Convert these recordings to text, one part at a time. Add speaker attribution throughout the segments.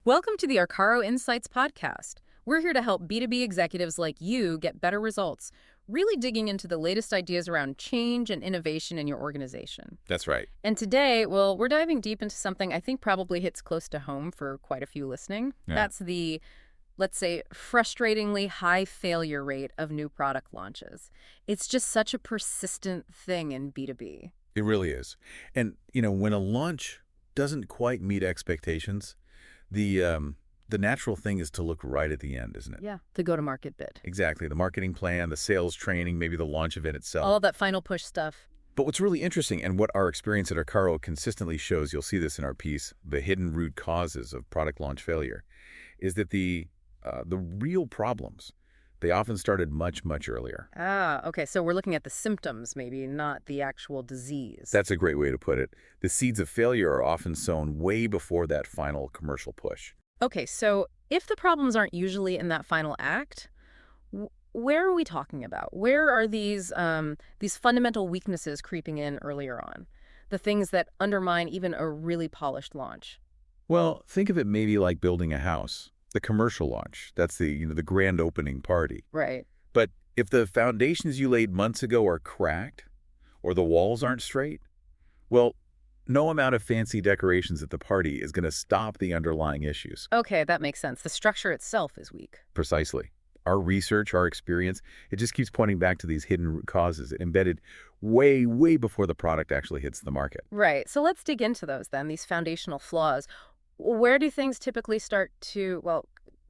Speaker 1: Welcome to the Arkaro Insights podcast. We're here to help B2B executives like you get better results, really digging into the latest ideas around change and innovation in your organization.
Speaker 2: That's right.
Speaker 1: And today, well, we're diving deep into something I think probably hits close to home for quite a few listening.
Speaker 2: Yeah.
Speaker 1: That's the, let's say, frustratingly high failure rate of new product launches. It's just such a persistent thing in B2B.
Speaker 2: It really is. And, when a launch doesn't quite meet expectations, the natural thing is to look right at the end, isn't it?
Speaker 1: Yeah, the go-to-market bit.
Speaker 2: Exactly. The marketing plan, the sales training, maybe the launch event itself.
Speaker 1: All of that final push stuff.
Speaker 2: But what's really interesting, and what our experience at Arkaro consistently shows, you'll see this in our piece, the hidden root causes of product launch failure, is that the real problems, they often started much, much earlier.
Speaker 1: Okay, so we're looking at the symptoms, maybe, not the actual disease.
Speaker 2: That's a great way to put it. The seeds of failure are often sown way before that final commercial push.
Speaker 1: Okay, so if the problems aren't usually in that final act, where are we talking about? Where are these fundamental weaknesses creeping in earlier on? The things that undermine even a really polished launch?
Speaker 2: Well, think of it maybe like building a house. The commercial launch, that's the grand opening party.
Speaker 1: Right.
Speaker 2: But if the foundations you laid months ago are cracked or the walls aren't straight, well, no amount of fancy decorations at the party is going to stop the underlying issues.
Speaker 1: Okay, that makes sense. The structure itself is weak.
Speaker 2: Precisely. Our research, our experience, it just keeps pointing back to these hidden root causes embedded way, way before the product actually hits the market.
Speaker 1: Right. So let's dig into those then, these foundational flaws. Where do things typically start to,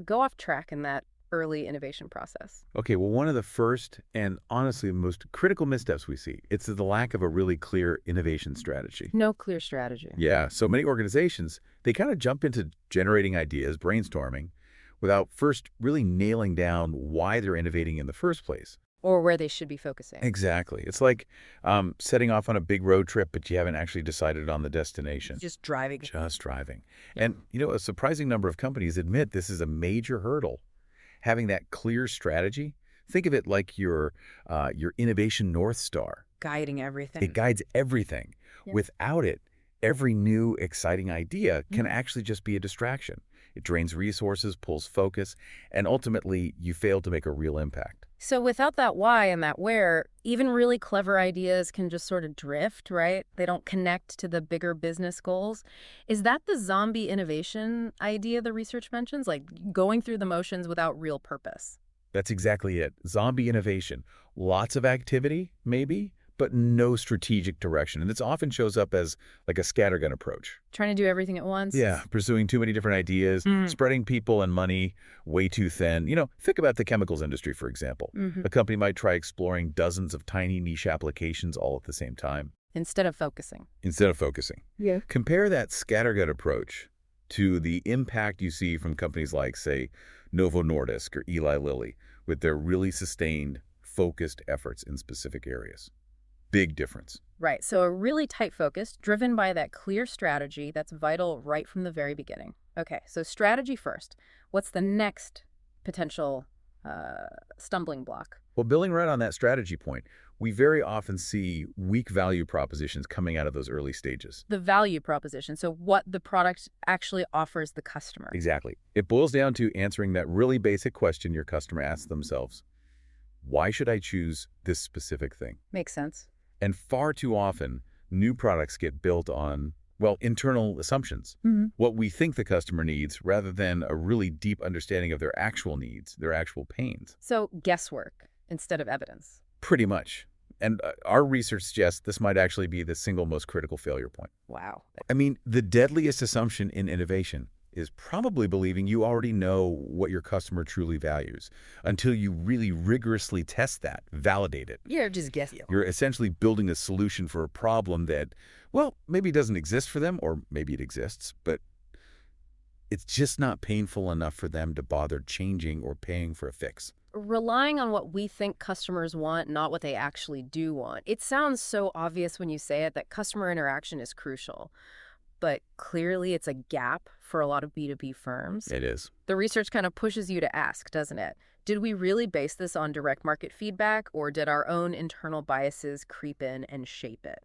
Speaker 1: go off track in that early innovation process?
Speaker 2: Okay, well, one of the first and honestly the most critical missteps we see, it's the lack of a really clear innovation strategy.
Speaker 1: No clear strategy.
Speaker 2: Yeah, so many organizations, they kind of jump into generating ideas, brainstorming, without first really nailing down why they're innovating in the first place.
Speaker 1: Or where they should be focusing.
Speaker 2: Exactly. It's like setting off on a big road trip, but you haven't actually decided on the destination.
Speaker 1: Just driving.
Speaker 2: Just driving. And, a surprising number of companies admit this is a major hurdle. Having that clear strategy, think of it like your innovation North Star.
Speaker 1: Guiding everything.
Speaker 2: It guides everything.
Speaker 1: Yeah.
Speaker 2: Without it, every new exciting idea can actually just be a distraction. It drains resources, pulls focus, and ultimately you fail to make a real impact.
Speaker 1: So without that why and that where, even really clever ideas can just sort of drift, right? They don't connect to the bigger business goals. Is that the zombie innovation idea the research mentions? Like going through the motions without real purpose?
Speaker 2: That's exactly it. Zombie innovation. Lots of activity, maybe, but no strategic direction. And this often shows up as like a scattergun approach.
Speaker 1: Trying to do everything at once?
Speaker 2: Yeah, pursuing too many different ideas, spreading people and money way too thin. Think about the chemicals industry, for example. A company might try exploring dozens of tiny niche applications all at the same time.
Speaker 1: Instead of focusing.
Speaker 2: Yeah. Compare that scattergun approach to the impact you see from companies like, say, Novo Nordisk or Eli Lilly with their really sustained, focused efforts in specific areas. Big difference.
Speaker 1: Right. So a really tight focus driven by that clear strategy that's vital right from the very beginning. Okay, so strategy first. What's the next potential stumbling block?
Speaker 2: Well, building right on that strategy point, we very often see weak value propositions coming out of those early stages.
Speaker 1: The value proposition. So what the product actually offers the customer.
Speaker 2: Exactly. It boils down to answering that really basic question your customer asks themselves. Why should I choose this specific thing?
Speaker 1: Makes sense.
Speaker 2: And far too often, new products get built on, internal assumptions. What we think the customer needs rather than a really deep understanding of their actual needs, their actual pains.
Speaker 1: So guesswork instead of evidence.
Speaker 2: Pretty much. And our research suggests this might actually be the single most critical failure point.
Speaker 1: Wow.
Speaker 2: I mean, the deadliest assumption in innovation is probably believing you already know what your customer truly values until you really rigorously test that, validate it.
Speaker 1: You're just guessing.
Speaker 2: You're essentially building a solution for a problem that, maybe doesn't exist for them, or maybe it exists, but it's just not painful enough for them to bother changing or paying for a fix.
Speaker 1: Relying on what we think customers want, not what they actually do want. It sounds so obvious when you say it that customer interaction is crucial. But clearly it's a gap for a lot of B2B firms.
Speaker 2: It is.
Speaker 1: The research kind of pushes you to ask, doesn't it? Did we really base this on direct market feedback, or did our own internal biases creep in and shape it?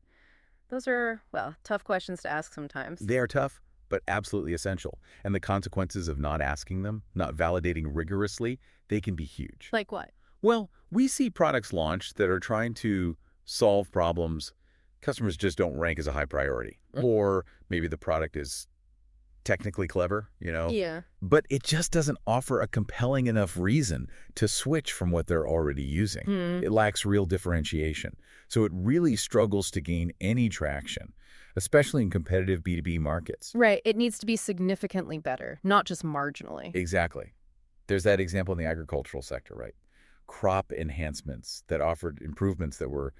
Speaker 1: Those are, tough questions to ask sometimes.
Speaker 2: They are tough, but absolutely essential. And the consequences of not asking them, not validating rigorously, they can be huge.
Speaker 1: Like what?
Speaker 2: Well, we see products launched that are trying to solve problems customers just don't rank as a high priority. Or maybe the product is technically clever,
Speaker 1: Yeah.
Speaker 2: but it just doesn't offer a compelling enough reason to switch from what they're already using.
Speaker 1: Hmm.
Speaker 2: It lacks real differentiation. So it really struggles to gain any traction, especially in competitive B2B markets.
Speaker 1: Right. It needs to be significantly better, not just marginally.
Speaker 2: Exactly. There's that example in the agricultural sector, right? Crop enhancements that offered improvements that were,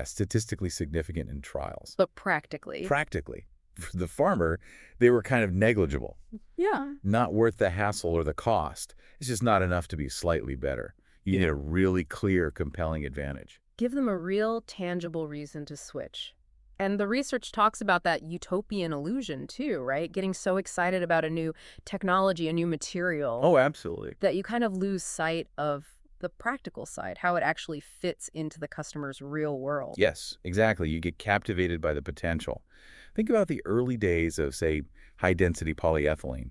Speaker 2: statistically significant in trials.
Speaker 1: But practically.
Speaker 2: Practically, for the farmer, they were kind of negligible.
Speaker 1: Yeah.
Speaker 2: Not worth the hassle or the cost. It's just not enough to be slightly better. You need a really clear, compelling advantage.
Speaker 1: Give them a real, tangible reason to switch. And the research talks about that utopian illusion too, right? Getting so excited about a new technology, a new material,
Speaker 2: Oh, absolutely.
Speaker 1: that you kind of lose sight of the practical side, how it actually fits into the customer's real world.
Speaker 2: Yes, exactly. You get captivated by the potential. Think about the early days of, say, high-density polyethylene,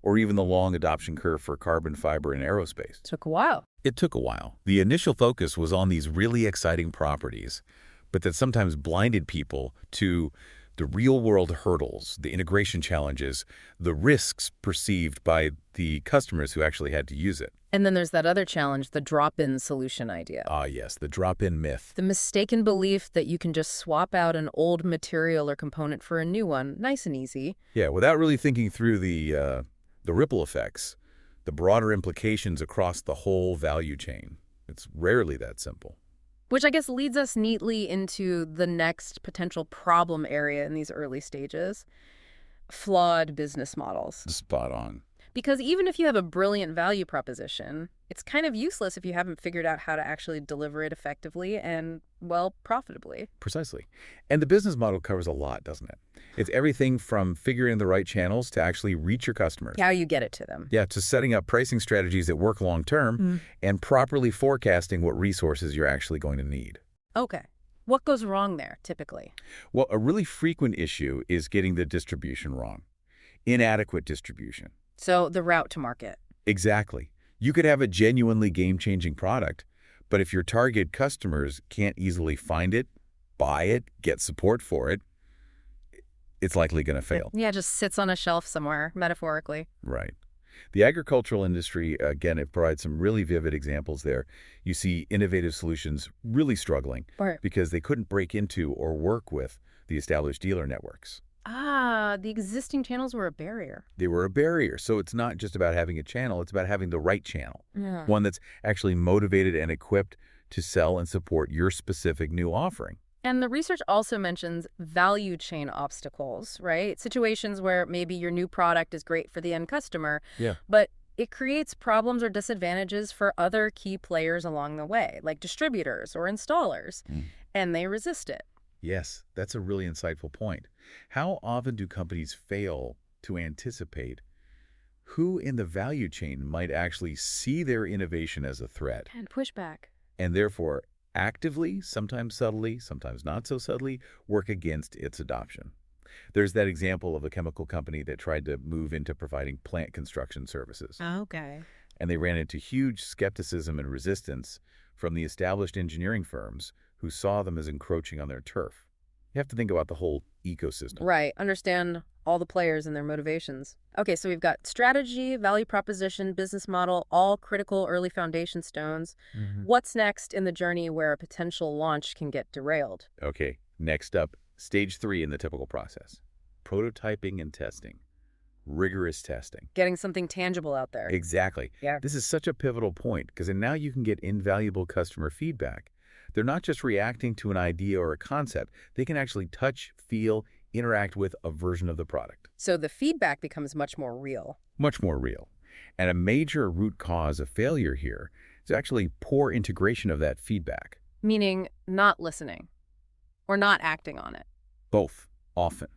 Speaker 2: or even the long adoption curve for carbon fiber in aerospace.
Speaker 1: Took a while.
Speaker 2: It took a while. The initial focus was on these really exciting properties, but that sometimes blinded people to the real-world hurdles, the integration challenges, the risks perceived by the customers who actually had to use it.
Speaker 1: And then there's that other challenge, the drop-in solution idea.
Speaker 2: Ah, yes, the drop-in myth.
Speaker 1: The mistaken belief that you can just swap out an old material or component for a new one, nice and easy.
Speaker 2: Yeah, without really thinking through the ripple effects, the broader implications across the whole value chain. It's rarely that simple.
Speaker 1: Which I guess leads us neatly into the next potential problem area in these early stages, flawed business models.
Speaker 2: Spot on.
Speaker 1: Because even if you have a brilliant value proposition, it's kind of useless if you haven't figured out how to actually deliver it effectively and, well, profitably.
Speaker 2: Precisely. And the business model covers a lot, doesn't it? It's everything from figuring the right channels to actually reach your customers.
Speaker 1: How you get it to them.
Speaker 2: Yeah, to setting up pricing strategies that work long-term and properly forecasting what resources you're actually going to need.
Speaker 1: Okay. What goes wrong there, typically?
Speaker 2: Well, a really frequent issue is getting the distribution wrong. Inadequate distribution.
Speaker 1: So the route to market.
Speaker 2: Exactly. You could have a genuinely game-changing product, but if your target customers can't easily find it, buy it, get support for it, it's likely going to fail.
Speaker 1: Yeah, it just sits on a shelf somewhere, metaphorically.
Speaker 2: Right. The agricultural industry, again, it provides some really vivid examples there. You see innovative solutions really struggling
Speaker 1: Right.
Speaker 2: because they couldn't break into or work with the established dealer networks.
Speaker 1: Ah, the existing channels were a barrier.
Speaker 2: They were a barrier. So it's not just about having a channel, it's about having the right channel.
Speaker 1: Yeah.
Speaker 2: One that's actually motivated and equipped to sell and support your specific new offering.
Speaker 1: And the research also mentions value chain obstacles, right? Situations where maybe your new product is great for the end customer,
Speaker 2: Yeah.
Speaker 1: but it creates problems or disadvantages for other key players along the way, like distributors or installers, and they resist it.
Speaker 2: Yes, that's a really insightful point. How often do companies fail to anticipate who in the value chain might actually see their innovation as a threat
Speaker 1: And pushback.
Speaker 2: and therefore actively, sometimes subtly, sometimes not so subtly, work against its adoption? There's that example of a chemical company that tried to move into providing plant construction services.
Speaker 1: Okay.
Speaker 2: And they ran into huge skepticism and resistance from the established engineering firms who saw them as encroaching on their turf. You have to think about the whole ecosystem.
Speaker 1: Right. Understand all the players and their motivations. Okay, so we've got strategy, value proposition, business model, all critical early foundation stones. What's next in the journey where a potential launch can get derailed?
Speaker 2: Okay, next up, stage 3 in the typical process. Prototyping and testing. Rigorous testing.
Speaker 1: Getting something tangible out there.
Speaker 2: Exactly.
Speaker 1: Yeah.
Speaker 2: This is such a pivotal point because now you can get invaluable customer feedback. They're not just reacting to an idea or a concept. They can actually touch, feel, interact with a version of the product.
Speaker 1: So the feedback becomes much more real.
Speaker 2: Much more real. And a major root cause of failure here is actually poor integration of that feedback.
Speaker 1: Meaning not listening or not acting on it.
Speaker 2: Both, often.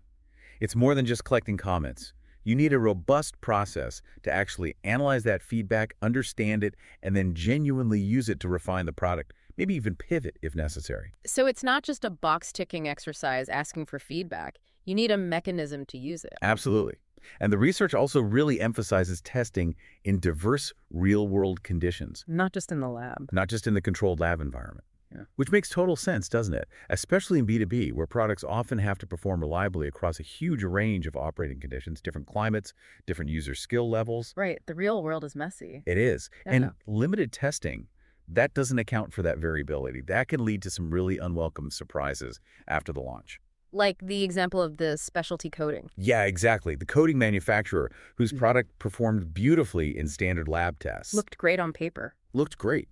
Speaker 2: It's more than just collecting comments. You need a robust process to actually analyze that feedback, understand it, and then genuinely use it to refine the product, maybe even pivot if necessary.
Speaker 1: So it's not just a box-ticking exercise asking for feedback. You need a mechanism to use it.
Speaker 2: Absolutely. And the research also really emphasizes testing in diverse real-world conditions,
Speaker 1: Not just in the lab.
Speaker 2: not just in the controlled lab environment. Yeah. Which makes total sense, doesn't it? Especially in B2B, where products often have to perform reliably across a huge range of operating conditions, different climates, different user skill levels.
Speaker 1: Right. The real world is messy.
Speaker 2: It is.
Speaker 1: Yeah.
Speaker 2: And limited testing, that doesn't account for that variability. That can lead to some really unwelcome surprises after the launch.
Speaker 1: Like the example of the specialty coating.
Speaker 2: Yeah, exactly. The coating manufacturer whose product performed beautifully in standard lab tests.
Speaker 1: Looked great on paper.
Speaker 2: Looked great.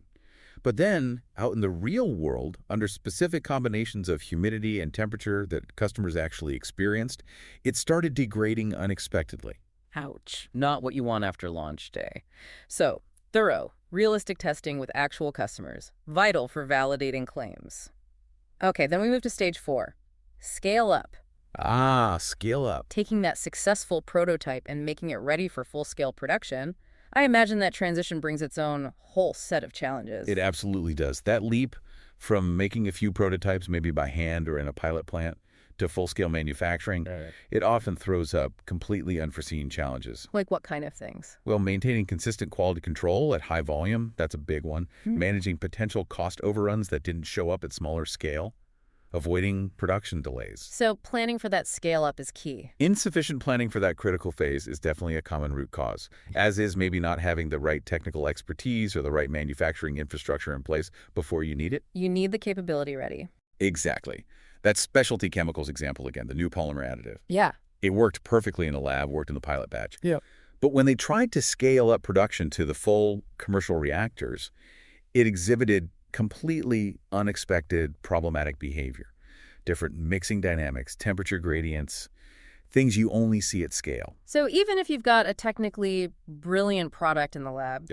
Speaker 2: But then, out in the real world, under specific combinations of humidity and temperature that customers actually experienced, it started degrading unexpectedly.
Speaker 1: Ouch. Not what you want after launch day. So, thorough, realistic testing with actual customers. Vital for validating claims. Okay, then we move to stage 4. Scale up.
Speaker 2: Ah, scale up.
Speaker 1: Taking that successful prototype and making it ready for full-scale production. I imagine that transition brings its own whole set of challenges.
Speaker 2: It absolutely does. That leap from making a few prototypes, maybe by hand or in a pilot plant, to full-scale manufacturing, it often throws up completely unforeseen challenges.
Speaker 1: Like what kind of things?
Speaker 2: Well, maintaining consistent quality control at high volume, that's a big one. Managing potential cost overruns that didn't show up at smaller scale. Avoiding production delays.
Speaker 1: So planning for that scale-up is key.
Speaker 2: Insufficient planning for that critical phase is definitely a common root cause, as is maybe not having the right technical expertise or the right manufacturing infrastructure in place before you need it.
Speaker 1: You need the capability ready.
Speaker 2: Exactly. That specialty chemicals example again, the new polymer additive.
Speaker 1: Yeah.
Speaker 2: It worked perfectly in a lab, worked in the pilot batch.
Speaker 1: Yeah.
Speaker 2: But when they tried to scale up production to the full commercial reactors, it exhibited completely unexpected problematic behavior. Different mixing dynamics, temperature gradients, things you only see at scale.
Speaker 1: So even if you've got a technically brilliant product in the lab,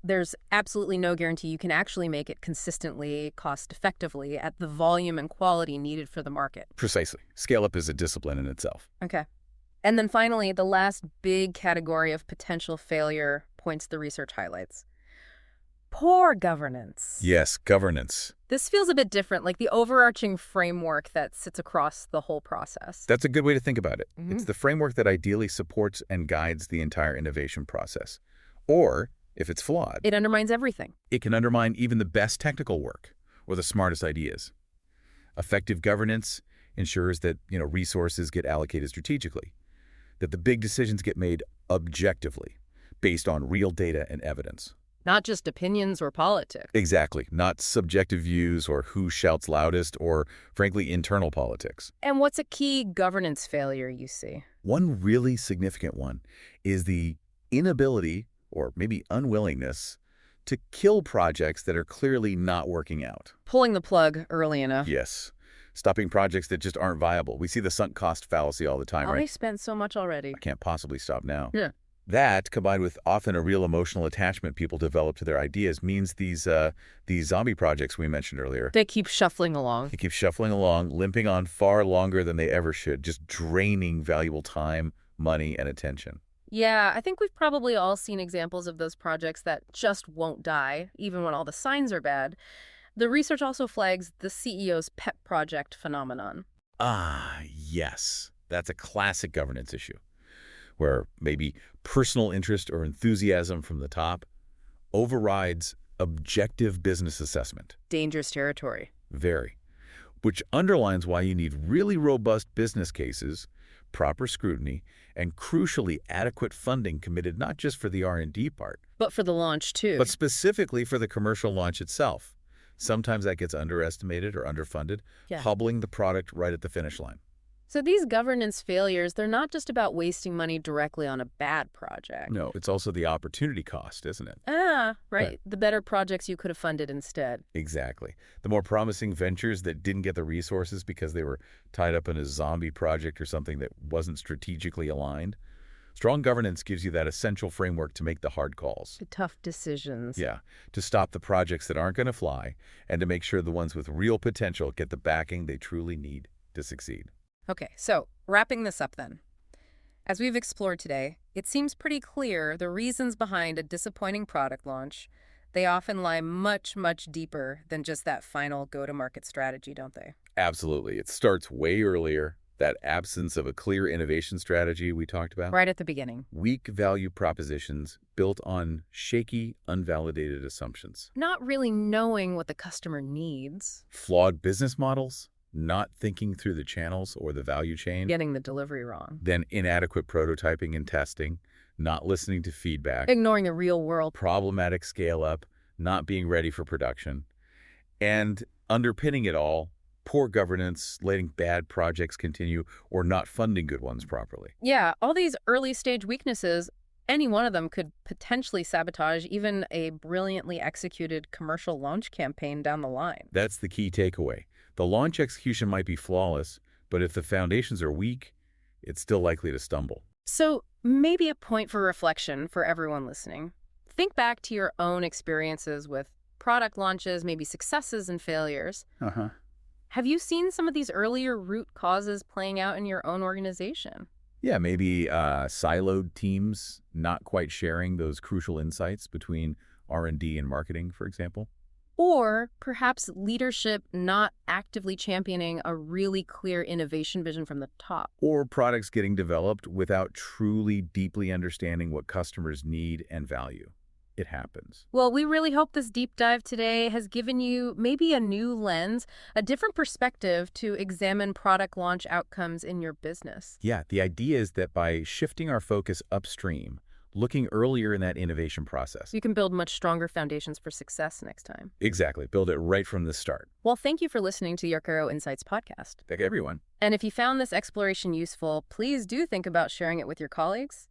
Speaker 1: there's absolutely no guarantee you can actually make it consistently, cost-effectively at the volume and quality needed for the market.
Speaker 2: Precisely. Scale-up is a discipline in itself.
Speaker 1: Okay. And then finally, the last big category of potential failure points the research highlights. Poor governance.
Speaker 2: Yes, governance.
Speaker 1: This feels a bit different, like the overarching framework that sits across the whole process.
Speaker 2: That's a good way to think about it. It's the framework that ideally supports and guides the entire innovation process. Or, if it's flawed,
Speaker 1: It undermines everything.
Speaker 2: it can undermine even the best technical work or the smartest ideas. Effective governance ensures that, resources get allocated strategically, that the big decisions get made objectively, based on real data and evidence.
Speaker 1: Not just opinions or politics.
Speaker 2: Exactly. Not subjective views or who shouts loudest or, frankly, internal politics.
Speaker 1: And what's a key governance failure you see?
Speaker 2: One really significant one is the inability or maybe unwillingness to kill projects that are clearly not working out.
Speaker 1: Pulling the plug early enough.
Speaker 2: Yes. Stopping projects that just aren't viable. We see the sunk cost fallacy all the time, right?
Speaker 1: I spent so much already.
Speaker 2: I can't possibly stop now.
Speaker 1: Yeah.
Speaker 2: That, combined with often a real emotional attachment people develop to their ideas, means these zombie projects we mentioned earlier.
Speaker 1: They keep shuffling along.
Speaker 2: They keep shuffling along, limping on far longer than they ever should, just draining valuable time, money, and attention.
Speaker 1: Yeah, I think we've probably all seen examples of those projects that just won't die, even when all the signs are bad. The research also flags the CEO's pet project phenomenon.
Speaker 2: Ah, yes. That's a classic governance issue, where maybe personal interest or enthusiasm from the top overrides objective business assessment.
Speaker 1: Dangerous territory.
Speaker 2: Very. Which underlines why you need really robust business cases, proper scrutiny, and crucially adequate funding committed not just for the R&D part,
Speaker 1: But for the launch, too.
Speaker 2: but specifically for the commercial launch itself. Sometimes that gets underestimated or underfunded, hobbling the product right at the finish line.
Speaker 1: So these governance failures, they're not just about wasting money directly on a bad project.
Speaker 2: No, it's also the opportunity cost, isn't it?
Speaker 1: Right. The better projects you could have funded instead.
Speaker 2: Exactly. The more promising ventures that didn't get the resources because they were tied up in a zombie project or something that wasn't strategically aligned. Strong governance gives you that essential framework to make the hard calls.
Speaker 1: The tough decisions.
Speaker 2: Yeah, to stop the projects that aren't going to fly and to make sure the ones with real potential get the backing they truly need to succeed.
Speaker 1: Okay, so wrapping this up then. As we've explored today, it seems pretty clear the reasons behind a disappointing product launch, they often lie much, much deeper than just that final go-to-market strategy, don't they?
Speaker 2: Absolutely. It starts way earlier, That absence of a clear innovation strategy we talked about.
Speaker 1: Right at the beginning.
Speaker 2: Weak value propositions built on shaky, unvalidated assumptions.
Speaker 1: Not really knowing what the customer needs.
Speaker 2: Flawed business models, not thinking through the channels or the value chain.
Speaker 1: Getting the delivery wrong.
Speaker 2: Then inadequate prototyping and testing, not listening to feedback.
Speaker 1: Ignoring the real world.
Speaker 2: Problematic scale-up, not being ready for production. And underpinning it all, poor governance, letting bad projects continue, or not funding good ones properly.
Speaker 1: Yeah, all these early stage weaknesses, any one of them could potentially sabotage even a brilliantly executed commercial launch campaign down the line.
Speaker 2: That's the key takeaway. The launch execution might be flawless, but if the foundations are weak, it's still likely to stumble.
Speaker 1: So maybe a point for reflection for everyone listening. Think back to your own experiences with product launches, maybe successes and failures.
Speaker 2: Uh-huh.
Speaker 1: Have you seen some of these earlier root causes playing out in your own organization?
Speaker 2: Yeah, maybe siloed teams not quite sharing those crucial insights between R&D and marketing, for example.
Speaker 1: Or perhaps leadership not actively championing a really clear innovation vision from the top.
Speaker 2: Or products getting developed without truly deeply understanding what customers need and value. It happens.
Speaker 1: Well, we really hope this deep dive today has given you maybe a new lens, a different perspective to examine product launch outcomes in your business.
Speaker 2: Yeah, the idea is that by shifting our focus upstream, looking earlier in that innovation process.
Speaker 1: You can build much stronger foundations for success next time.
Speaker 2: Exactly. Build it right from the start.
Speaker 1: Well, thank you for listening to the Arkaro Insights podcast.
Speaker 2: Thank everyone.
Speaker 1: And if you found this exploration useful, please do think about sharing it with your colleagues.